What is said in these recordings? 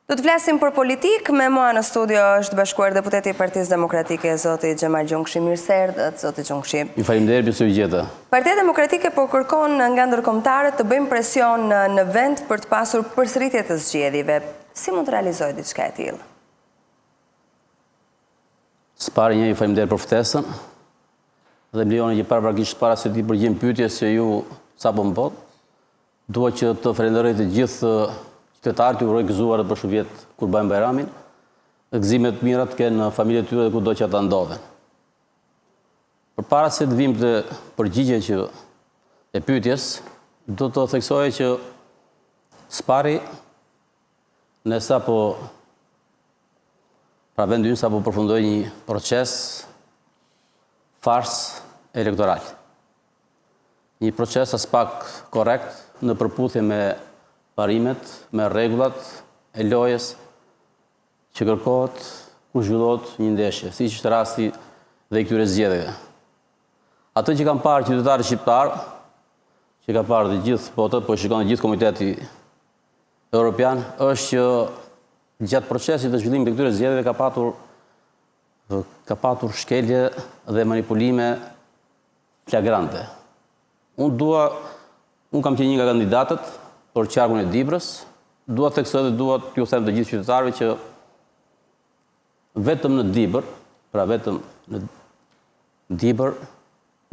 Do të flasim për politikë, me mua në studio është bashkuar deputeti i Partisë Demokratike, zoti Xhemal Gjongshi. Mirëserdhët, zoti Gjongshi. Ju faleminderit për së gjeta. Partia Demokratike po kërkon nga ndërkombëtarët të bëjmë presion në vend për të pasur përsëritje të zgjedhjeve. Si mund të realizojë diçka e tillë? Së pari ju faleminderit për ftesën. Dhe më lejoni që paraprakisht para se të përgjigjem pyetjes se ju sapo më bot, dua që të falenderoj të gjithë qytetarët u gëzuar për shërbjet Kurban Bajramin, gëzime të mira të kenë në familjet tyre dhe kudo që ata ndodhen. Përpara se të vim të përgjigje e pyetjes, do të theksoj që së pari ne vendi ynë sapo përfundoi një proces fars elektoral. Një proces as pak korrekt në përputhje me parimet, me rregullat e lojës që kërkohet kur zhvillohet një ndeshje, siç është rasti dhe i këtyre zgjedhjeve. Ato që kanë parë qytetarët shqiptar, që ka parë dhe gjithë botën, po shikon dhe gjithë komiteti evropian, është që gjatë procesit të zhvillimit të këtyre zgjedhjeve ka patur shkelje dhe manipulime flagrante. Unë kam qenë një nga kandidatët për qarkun e Dibrës, dua të theksoj dhe dua t'ju them të gjithë qytetarëve që vetëm në Dibër, pra vetëm në Dibër,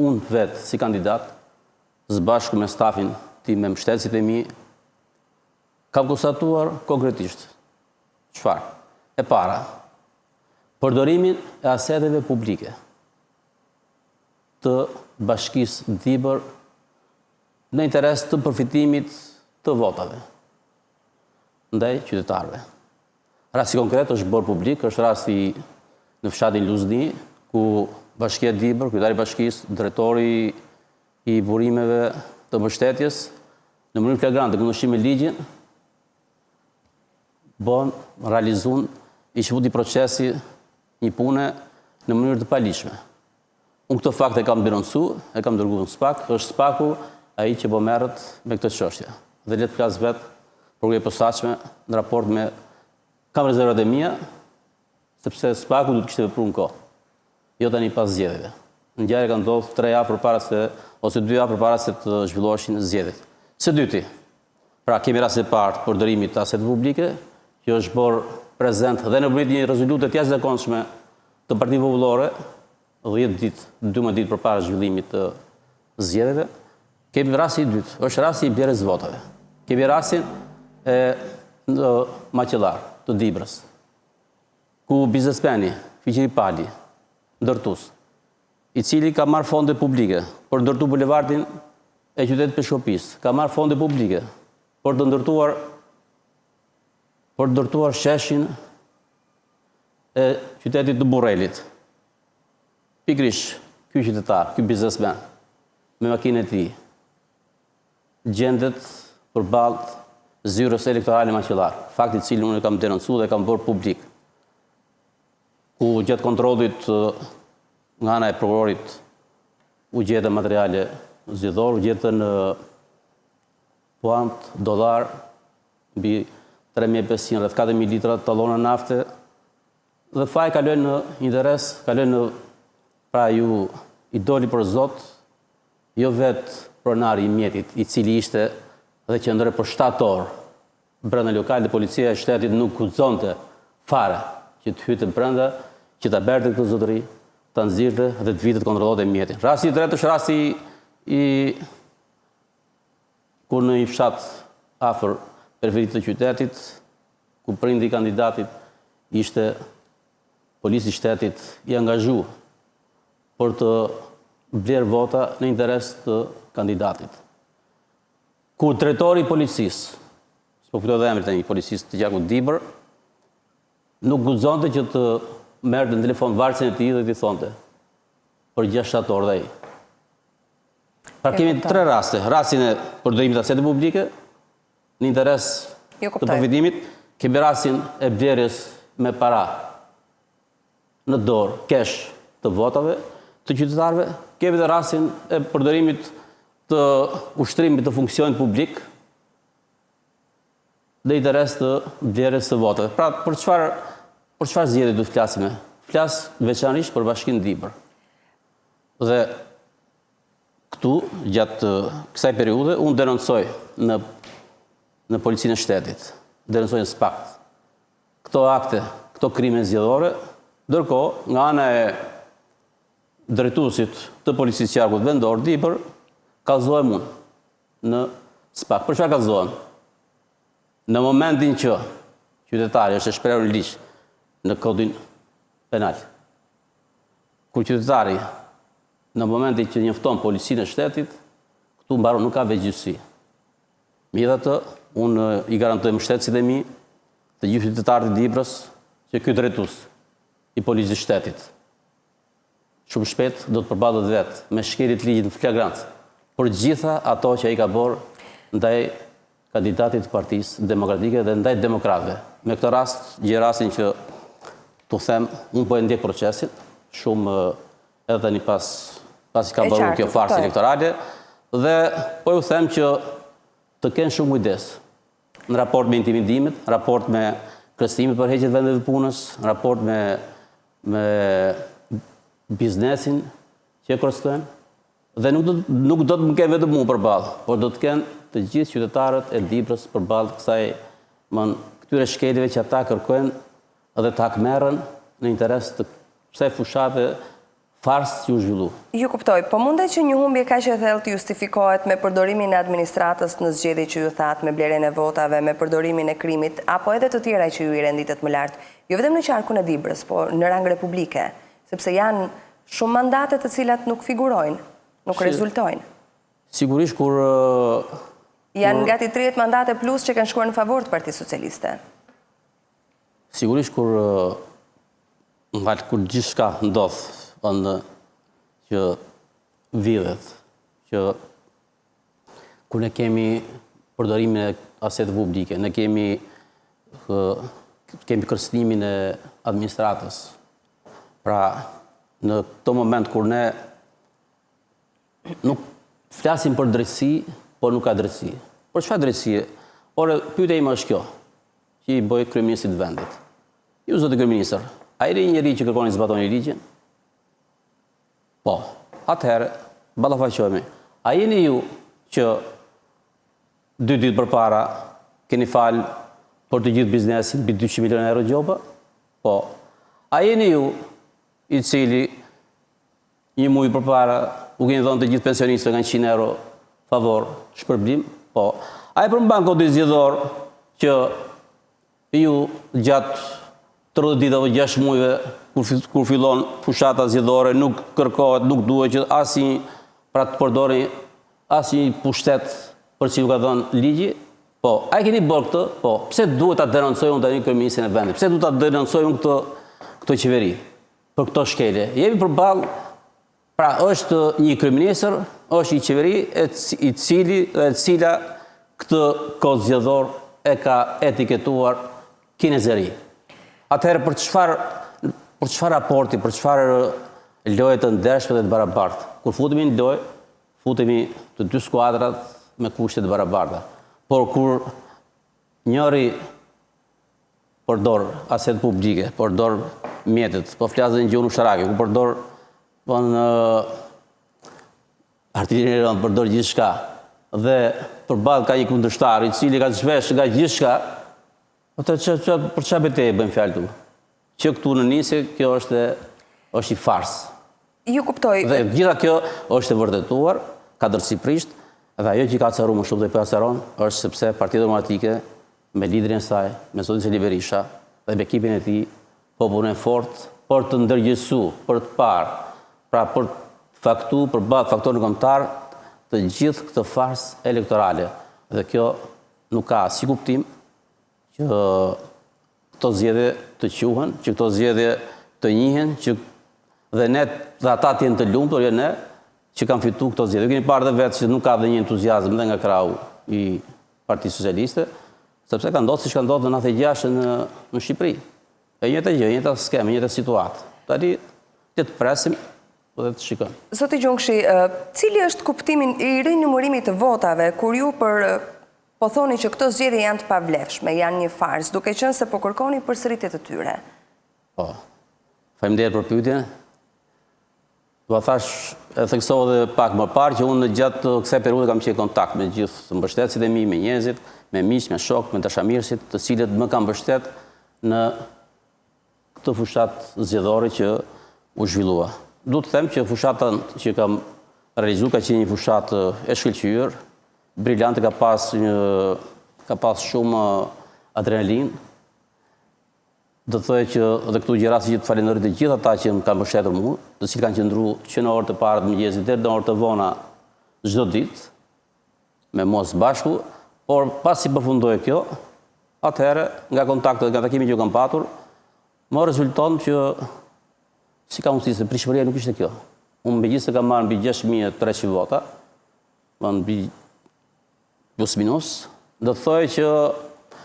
unë vetë si kandidat, së bashku me stafin tim, me mbështetësit e mi, kam konstatuar konkretisht çfarë? E para, përdorimin e aseteve publike të bashkisë Dibër në interes të përfitimit të votave ndaj qytetarëve. Rasti konkret është bërë publik, është rasti në fshatin Luzni, ku Bashkia Dibër, kryetari i bashkisë, drejtori i burimeve të mbështetjes, në mënyrë flagrante, kundërshtim me ligjin, i shfuti procesi një pune në mënyrë të palishme. Unë këtë fakt e kam denoncuar, e kam dërguar në SPAK, është SPAK-u ai që po merret me këtë çështje. Dhe le të flas vetë për e posaçme në raport me kam rezervat e mia, sepse SPAK-u duhet të kishte vepruar në kohë. Jo tani pas zgjedhjeve. Ngjarja ka ndodhur 3 javë përpara ose 2 javë përpara se të zhvilloheshin zgjedhjet. Së dyti, pra kemi rastin e parë të përdorimit të aseteve publike, që është bërë prezent dhe në përmjet një rezolutë të jashtëzakonshme të Partisë Popullore, 12 ditë përpara zhvillimit të zgjedhjeve. Kemi rastin i dytë, është rasti i blerjes votave. Kemi rastin në Maqellar të Dibrës, ku biznesmeni Fiqiri Pali, ndërtues, i cili ka marrë fonde publike për të ndërtuar bulevardin e qytetit Peshkopis, ka marrë fonde publike për të ndërtuar sheshin e qytetit të Burrelit. Pikrisht, ky qytetar, ky biznesmen, me makinën e tij, gjendet përballë zyrës elektorale Maqellar, fakti i cilin unë kam denoncuar dhe kam bërë publik, ku gjatë kontrollit nga ana e prokurorit u gjetën materiale zgjedhore, u gjetën puant, dollar, mbi 3.500, rreth 4.000 litra tallona nafte, dhe faji kaloi në interes, pra ju i doli për zot, jo vetë pronari i mjetit, i cili ishte dhe qëndroi për 7 orë brenda lokal dhe policia e shtetit nuk guxonte fare që të hyte brenda, që ta berte këtë zotëri, ta nxirrte dhe të vitet kontrollonte mjetin. Rasti i tretë është rasti kur në një fshat afër periferisë të qytetit, ku prindi i kandidatit ishte polici i shtetit i angazhuar për të blerë vota në interes të kandidatit. Kur drejtori i policisë, s'po kujtoj dhe emrin tani, policisë të gjakut Dibër, nuk guxonte që të merrte në telefon varësin e tij dhe t'i thonte për 6 orë dhe ai. Pra kemi 3 raste, rastin e përdorimit të aseteve publike në interes të përfitimit, kemi rastin e blerjes me para në dorë, kesh të votave të qytetarëve, kemi dhe rastin e përdorimit të ushtrimit të funksionit publik dhe interes të vlerës së votave. Pra, për çfarë zgjedhje do të flasim? Flas veçanërisht për Bashkinë Dibër. Dhe këtu, gjatë kësaj periudhe, unë denoncoj në policinë e shtetit, denoncoj në SPAK këto akte, këto krime zgjedhore, ndërkohë nga ana e drejtuesit të policisë qarkut vendor Dibër, kallëzohem unë në SPAK. Për çfarë kallëzohem? Në momentin që qytetari është e shprehur në ligj në kodin penal, kur qytetari në momentin që njofton policinë e shtetit, këtu mbaron, nuk ka veç gjyqësi. Megjithatë, unë i garantoj mbështetësit e mi, të gjithë qytetarët e Dibrës, që ky drejtues i policisë shtetit shumë shpejt do të përballet vetë me shkeljet e ligjit në flagrancë për gjitha ato që ai ka bërë ndaj kandidatit të Partisë Demokratike dhe ndaj demokratëve. Me këtë rast, gjej rastin që tu them, unë po e ndjek procesin, shumë edhe tani pasi ka bërë kjo farsë elektorale, dhe po ju them që të kenë shumë kujdes në raport me intimidimet, raport me kërcënime për heqjet vendeve të punës, raport me biznesin që e kërcëtojnë, dhe nuk do të më kenë vetëm mua përballë, por do të kenë të gjithë qytetarët e Dibrës përballë këtyre shkeljeve që ata kërkojnë dhe të hakmerrën në interes të kësaj fushate farsë që u zhvillu. Ju kuptoj, po mundet që një humbje kaq e thellë të justifikohet me përdorimin e administratës në zgjedhje që ju thatë, me blerjen e votave, me përdorimin e krimit, apo edhe të tjera që ju i renditet më lart, jo vetëm në qarkun e Dibrës, por në rang republike, sepse janë shumë mandate të cilat nuk figurojnë, nuk rezultojnë. Sigurisht kur janë gati 30 mandate plus që kanë shkuar në favor të Partisë Socialiste. Sigurisht kur gjithçka ndodh që vidhet, që kur ne kemi përdorimin e aseteve publike, ne kemi kërcënimin e administratës. Pra, në këto moment kur ne nuk flasim për drejtësi, por nuk ka drejtësi. Për çfarë drejtësie? Ore, pyetja ime është kjo, që i bëj kryeministrit të vendit. Ju zotë kryeministër, a jeni një njerëz që kërkoni të zbatoni ligjin? Po, atëherë, ballafaqohemi. A jeni ju që 2 ditë përpara keni falë për të gjithë biznesin mbi 200 milionë euro gjoba? Po. A jeni ju i cili një muaj përpara u keni dhënë të gjithë pensionistëve nga 100 euro favor shpërblim? Po. A e përmban kodin zgjedhor që ju gjatë 30 ditëve 6 muajve kur fillon fushata zgjedhore, nuk kërkohet, nuk duhet që asnjë pra të përdori asnjë pushtet për që ju ka dhënë ligji? Po, a e keni bërë këtë? Po, pse duhet ta denoncoj unë tani kryeministrin e vendit? Pse duhet ta denoncoj unë këtë qeveri për këto shkelje? Jemi përballë, pra është një kryeministër, është një qeveri i cila këtë kod zgjedhor e ka etiketuar kinezeri. Atëherë për çfarë raporti, për çfarë loje të ndershme dhe të barabartë? Kur futemi në lojë, futemi të 2 skuadrat me kushte të barabarta. Por kur njëri përdor aset publike, përdor mjetet, po flasë në gjuhën ushtarake, ku përdor artillerin, përdor gjithçka, dhe përballë ka një kundërshtar i cili ka zhvesh nga gjithçka, për çfarë betejë bëjmë fjalë këtu? Që këtu në nisje, kjo është i farsë. Ju kuptoj. Dhe gjitha kjo është e vërtetuar, ka dërciprisht, dhe ajo që ka acaru më shumë dhe për acaron, është sepse Partia Demokratike, me liderin saj, me zotin Sali Berisha, dhe me ekipin e tij, po punojnë fort për të ndërgjegjësu, për të parë, pra për të faktu, për bazë faktorën kombëtar, të gjithë këtë farsë elektorale. Dhe kjo nuk ka si kuptim që këto zgjedhje të quhen, që këto zgjedhje të njihen, dhe ne dhe ata të jenë të lumtur, jo ne, që kanë fitu këto zgjedhje. Keni parë dhe vetë që nuk ka dhe një entuziazm dhe nga krau i Partisë Socialiste, sepse ka ndodhur siç ka ndodhur në 96 në Shqipëri. E njëjta gjë, njëjta skemë, njëjta situatë. Tani le të presim dhe të shikojmë. Zoti Gjungshi, cili është kuptimi i rinjumërimit të votave kur ju për Po thoni që këto zgjedhje janë të pavlefshme, janë një farsë, duke qenë se po kërkoni përsëritje të tyre. Po, faleminderit për pyetjen. Do thash, e theksova edhe pak më parë që unë në gjatë kësaj periudhe kam qenë kontakt me gjithë mbështetësit e mi, me njerëzit, me miq, me shok, me dashamirësit, të cilët më kanë mbështet në këtë fushat zgjedhore që u zhvillua. Du të them që fushata që kam realizuar ka qenë një fushatë e shkëlqyer, brillante, ka pas shumë adrenalin. Do të thojë që edhe këtu gjëra si që të falenderoj të gjithë ata që më kanë mbështetur mua, të cilët kanë qëndruar që në orët e para të mëngjesit deri në orët e vona çdo ditë me mua së bashku, por pasi përfundoi kjo, atëherë nga kontaktet, nga takimi që kam patur, më rezulton që si ka mundësi se prishmëria nuk ishte kjo. Unë megjithëse kam marrë mbi 6300 vota, mbi plus minus, do të thojë që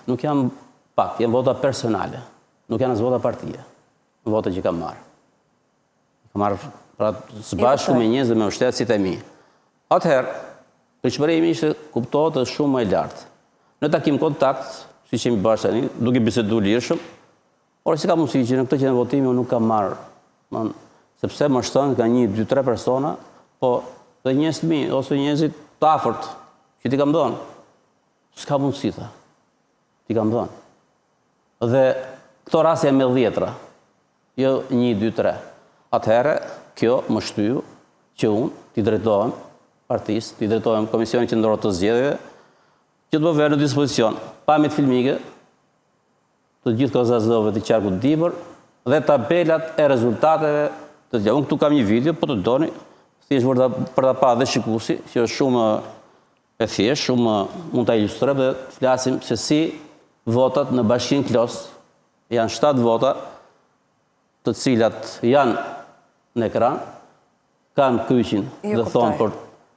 nuk janë pak, janë vota personale. Nuk janë as vota partie, vota që kam marrë. Kam marrë pra së bashku me njerëz dhe me mbështetësit e mi. Atëherë, prishmëria ime ishte kuptohet shumë më e lartë. Në takim kontakt, siç jemi bashkë tani, duke biseduar lirshëm, por si ka mundësi që në këtë qendër votimi unë nuk kam marrë, sepse më shton ka 1, 2, 3 persona, po dhe njerëz të mi ose njerëzit të afërt që ti kam dhënë. S'ka mundësi tha. Ti kam dhënë. Dhe këto raste janë me dhjetra, jo 1, 2, 3. Atëherë, kjo më shtyu që unë t'i drejtohem partisë, t'i drejtohem Komisionit Qendror të Zgjedhjeve, që të më vërë në dispozicion pamjet filmike të gjithë kozazove të qarkut Dibër dhe tabelat e rezultateve të tjera. Unë këtu kam një video, po të doni, thjesht për ta parë dhe shikuesi, që është shumë e thjeshtë, shumë mund ta ilustroj dhe flasim se si votat në Bashkinë Klos. Janë 7 vota, të cilat janë në ekran, kanë kyçin dhe thonë për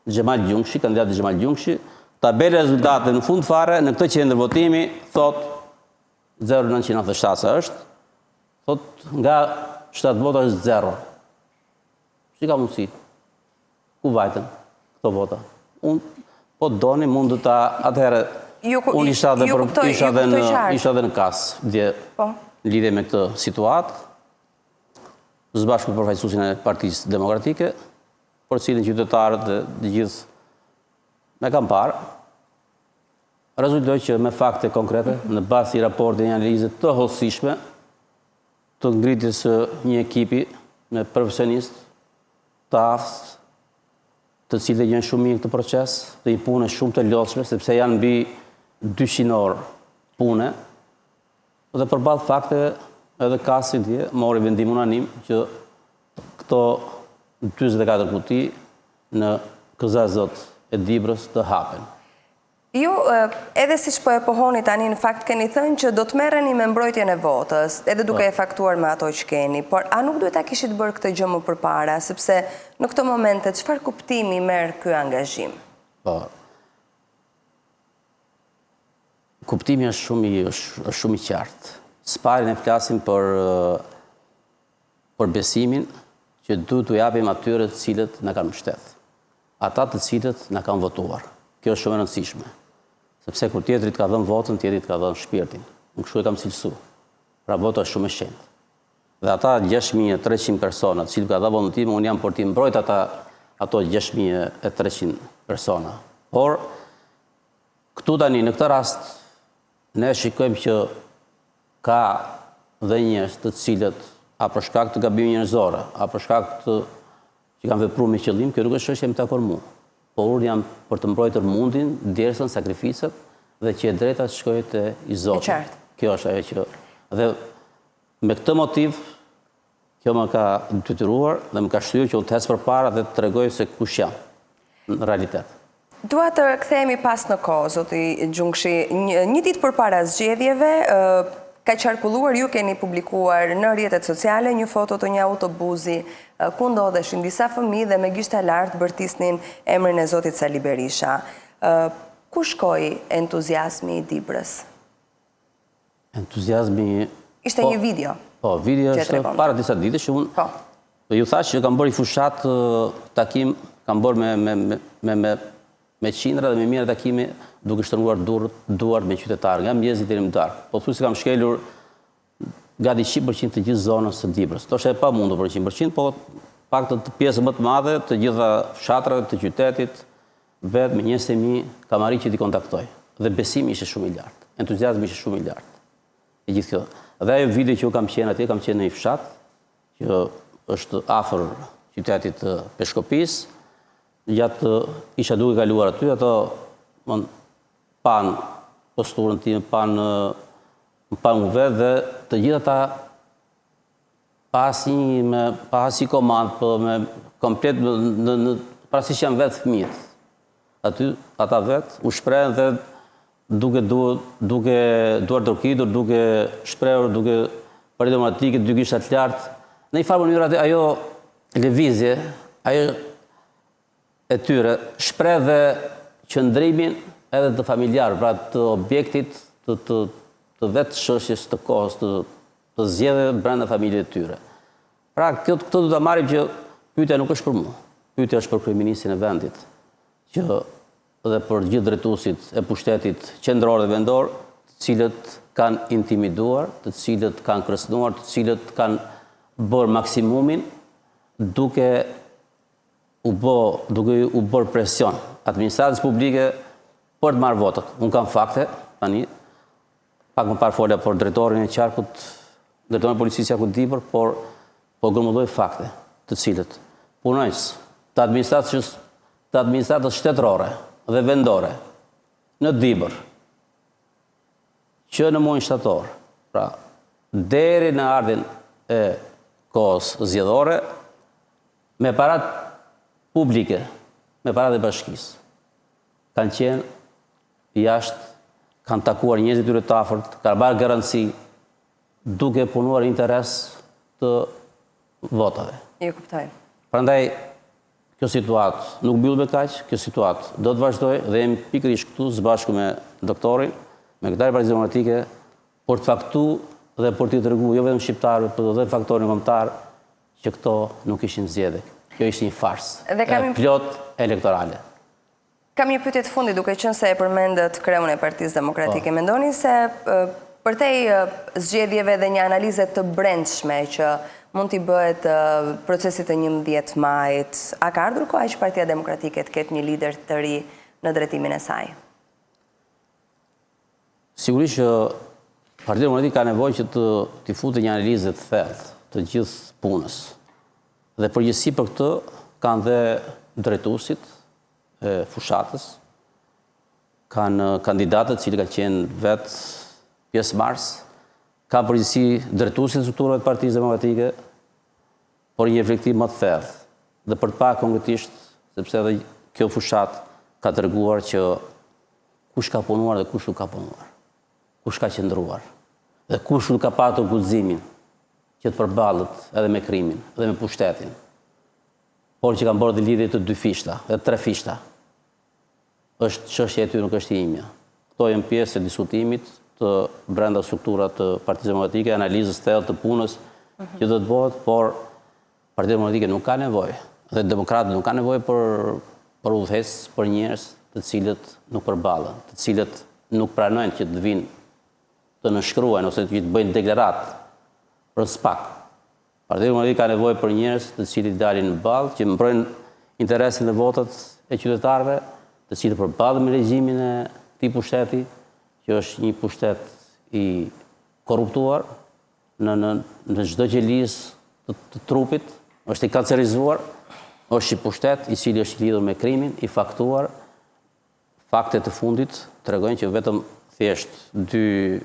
Xhemal Gjungshi, kandidati Xhemal Gjungshi, tabela e rezultateve në fund fare, në këtë qendër votimi, thot 0997 është, thot nga 7 vota është 0. Si ka mundësi? Ku vajten këto vota? Unë, po doni, mund të ta atëherë, unë isha dhe në kasë, dje, lidhe me këtë situatë, së bashku me përfaqësuesin e Partisë Demokratike, për cilin qytetarët dhe gjithë me kam parë, rezultoi që me fakte konkrete, në bazë i raportit një analize të hollësishme, të ngritjes së një ekipi me profesionistë të aftë, të cilët janë shumë mirë këtë proces, dhe një punë shumë të lodhshme, sepse janë mbi 200 orë pune, dhe përballë fakteve edhe kasi dje mori vendim unanim që këto 44 kuti në KZ-t e Dibrës të hapen. Ju, edhe si që po e pohoni tani, në fakt keni thënë që do të merreni me mbrojtjen e votës, edhe duke e faktuar me ato që keni, por a nuk duhet ta kishit bërë këtë gjë më përpara, sepse në këto momente çfarë kuptimi merr ky angazhim? Po. Kuptimi është shumë i qartë. S'pari ne flasim për besimin që duhet t'u japim atyre të cilët na kanë mbështetur. Ata të cilët na kanë votuar. Kjo është shumë e rëndësishme. Sepse kur tjetrit ka dhënë votën, tjetrit ka dhënë shpirtin. Unë kështu e kam cilësuar. Pra vota është shumë e shenjtë. Dhe ata 6300 persona të cilët ka dhënë votën time, unë jam për t'i mbrojt ato 6300 persona. Por këtu tani në këtë rast ne shikojmë që ka dhe njerëz të cilët a për shkak të gabimeve njerëzore, a për shkak të që kanë vepruar me qëllim, kjo nuk është çështje me takor mua. Por unë jam për të mbrojtur mundin, dersën, sakrificat dhe që e drejta të shkojë te i Zoti. Kjo është ajo që dhe me këtë motiv kjo më ka detyruar dhe më ka shtyrë që unë të hes përpara dhe të tregoj se kush jam në realitet. Dua të kthehemi pas në kohë, zoti Gjungshi. Një ditë përpara zgjedhjeve, ka qarkulluar, ju keni publikuar në rrjetet sociale një foto të një autobusi ku ndodheshin disa fëmijë dhe me gishta lartë bërtisnin emrin e zotit Sali Berisha. Ku shkoi entuziazmi i Dibrës? Entuziazmi... Ishte një video. Po, video është para disa ditësh që unë... Ju thash që kam bërë i fushat takim, kam bërë me qindra dhe me mira takime duke shtërnuar duart me qytetarë, nga Mbjellësi deri në darkë. Po thuaj se kam shkelur gati 100% të gjithë zonës së Dibrës. Është e pamundur për 100%, po pak të pjesë më të madhe të gjitha fshatrave të qytetit, vetë me 20.000 kam arrit që t'i kontaktoj. Dhe besimi ishte shumë i lartë, entuziazmi ishte shumë i lartë. E gjithë kjo. Dhe ajo video që u kam qenë atje, kam qenë në një fshat, që është afër qytetit të Peshkopis, gjatë isha duke kaluar aty, ato pan posturën time, pan u vetë dhe të gjitha ta pas një komandë, me komplet, prasi që janë vetë fëmijët. Aty, ata vetë, u shprehen dhe duke duar dorkitur, duke shprehur, duke parë demokratike, duke gishtat lartë. Në një farë mënyrë ajo lëvizje, ajo e tyre, shpreh dhe qëndrimin edhe të familjarë, pra të objektit, të vetë shoqjes të kohës, të zgjedhjeve brenda familjes të tyre. Pra, këtë du të marrim që pyetja nuk është për mua, pyetja është për kryeministrin e vendit, që dhe për gjithë drejtuesit e pushtetit qendror dhe vendor, të cilët kanë intimiduar, të cilët kanë kërcënuar, të cilët kanë bërë maksimumin duke u bërë presion administratës publike për të marrë votat. Unë kam fakte, tani, pak më parë folja për drejtorin e qarkut, drejtorin e policisë Qarkut Dibër, por grumulloj fakte, të cilët punojës të administratës shtetërore dhe vendore në Dibër, që në muajin shtator, pra deri në ardhin e kohës zgjedhore, me parat publike, me parat e bashkisë, kanë qenë jashtë, kanë takuar njerëzit tyre të afërt, kanë marrë garanci duke punuar interes të votave. Ju kuptoj. Prandaj, kjo situatë nuk mbyll me kaq, kjo situatë do të vazhdoj dhe jemi pikërisht këtu së bashku me doktorin, me kryetarin e Partisë Demokratike, për të faktuar dhe për t'i treguar jo vetëm shqiptarëve, por edhe faktorin kombëtar që këto nuk ishin zgjedhje. Kjo ishte një farsë, plot elektorale. Kam një pyetje të fundit, duke qenë se e përmendët kreun e Partisë Demokratike. Mendoni se përtej zgjedhjeve dhe një analize të brendshme që mund t'i bëhet procesit të 11 majit, a ka ardhur koha që Partia Demokratike të ketë një lider të ri në drejtimin e saj? Sigurisht që Partia Demokratike ka nevojë që t'i futë një analizë të thellë të gjithë punës. Dhe përgjithësi për këtë kanë dhe drejtuesit e fushatës, kanë kandidatët që kanë qenë vetë pjesëmarrës, kanë përgjithësi drejtuesit e strukturave të Partisë Demokratike, por një reflektim më të thellë. Dhe për të parë konkretisht, sepse edhe kjo fushat ka treguar që kush ka punuar dhe kush nuk ka punuar, kush ka qëndruar, dhe kush nuk ka patur guximin që të përballet edhe me krimin, edhe me pushtetin, por që kanë bërë dhe lidhje të 2 fishta, dhe 3 fishta. Është çështja e tyre, nuk është e imja. Këto janë pjesë e diskutimit të brenda strukturat të Partisë Demokratike, analizës thellë të punës që do të bëhet, por Partia Demokratike nuk ka nevojë, dhe demokratët nuk ka nevojë për udhëhec, për njerëz të cilët nuk përballen, të cilët nuk pranojnë që të vinë të nënshkruajnë ose të bëjnë deklaratë për SPAK. Partia Demokratike ka nevojë për njerëz të cilët dalin në ballë, që mbrojnë interesin dhe votat e qytetarëve, të cilët përballen me regjimin e këtij pushteti, që është një pushtet i korruptuar në çdo gjelisë të trupit, është i kancerizuar, është një pushtet i cili është lidhur me krimin, i faktuar. Faktet e fundit tregojnë që vetëm thjesht dy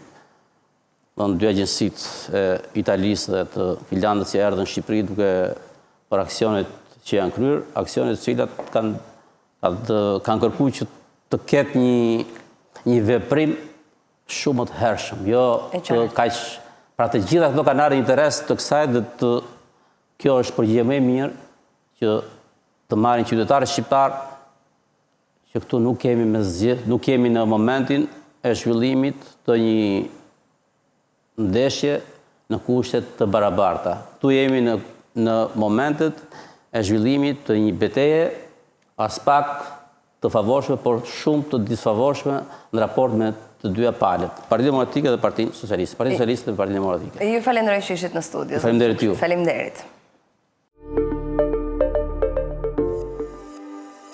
agjensitë e Italisë dhe të Finlandës që erdhën në Shqipëri duke për aksionet që janë kryer, aksionet të cilat kanë kërkuar që të ketë një veprim shumë të hershëm, jo të kaq, pra të gjitha këto kanë marrë interes të kësaj dhe kjo është përgjigje më e mirë që të marrin qytetarët shqiptar që këtu nuk kemi në momentin e zhvillimit të një ndeshje në kushtet të barabarta. Këtu jemi në momentet e zhvillimit të një betejë as pak të favorshme, por shumë të disfavorshme në raport me të dyja palët, Partinë Demokratike dhe Partinë Socialiste. Partinë Socialiste dhe Partinë Demokratike. Ju falenderoj që ishit në studio. Faleminderit ju. Faleminderit.